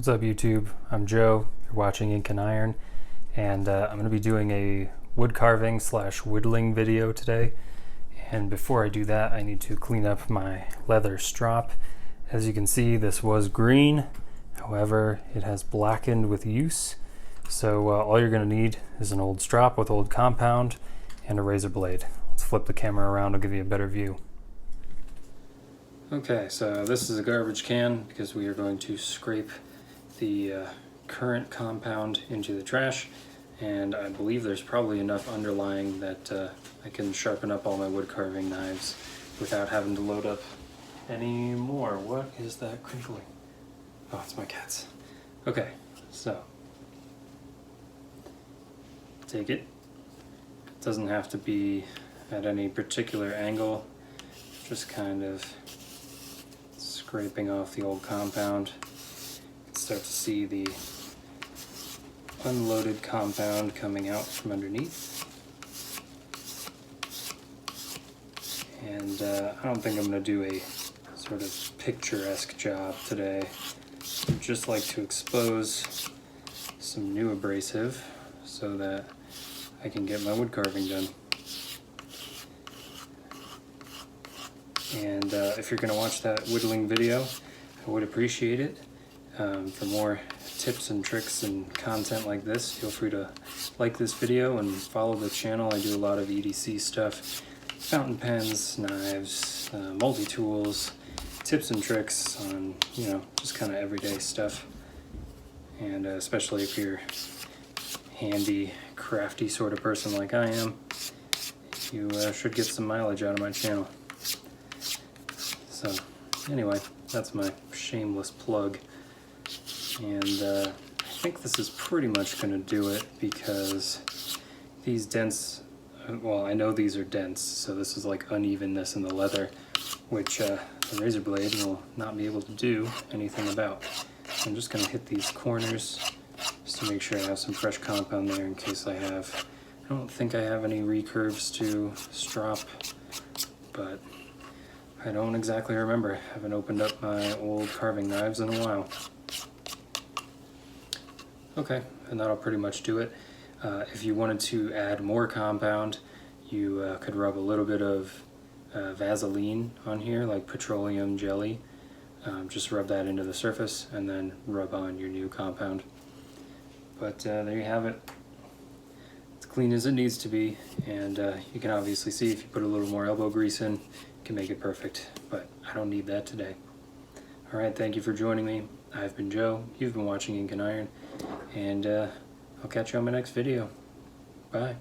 What's up YouTube? I'm Joe, you're watching Ink&Iron, and I'm going to be doing a wood carving / whittling video today. And before I do that, I need to clean up my leather strop. As you can see, this was green, however it has blackened with use. So all you're going to need is an old strop with old compound and a razor blade. Let's flip the camera around, I'll give you a better view. Okay, so this is a garbage can because we are going to scrape the current compound into the trash, and I believe there's probably enough underlying that I can sharpen up all my wood carving knives without having to load up any more. What is that crinkling? Oh, it's my cats. Okay, so take it. It doesn't have to be at any particular angle, just kind of scraping off the old compound. Start to see the unloaded compound coming out from underneath. And I don't think I'm going to do a sort of picturesque job today. I'd just like to expose some new abrasive so that I can get my wood carving done. And if you're going to watch that whittling video, I would appreciate it. For more tips and tricks and content like this, feel free to like this video and follow the channel. I do a lot of EDC stuff, fountain pens, knives, multi-tools, tips and tricks on, just kind of everyday stuff. And especially if you're handy, crafty sort of person like I am, you should get some mileage out of my channel. So anyway, that's my shameless plug. And I think this is pretty much going to do it because these dents, well, I know these are dents, so this is like unevenness in the leather, which the razor blade will not be able to do anything about. So I'm just going to hit these corners just to make sure I have some fresh compound there in case I have. I don't think I have any recurves to strop, but I don't exactly remember. I haven't opened up my old carving knives in a while. Okay, and that'll pretty much do it. If you wanted to add more compound, you could rub a little bit of Vaseline on here, like petroleum jelly. Just rub that into the surface and then rub on your new compound. But there you have it. It's clean as it needs to be, and you can obviously see if you put a little more elbow grease in, you can make it perfect, but I don't need that today. Alright, thank you for joining me. I've been Joe, you've been watching Ink&Iron, and I'll catch you on my next video. Bye.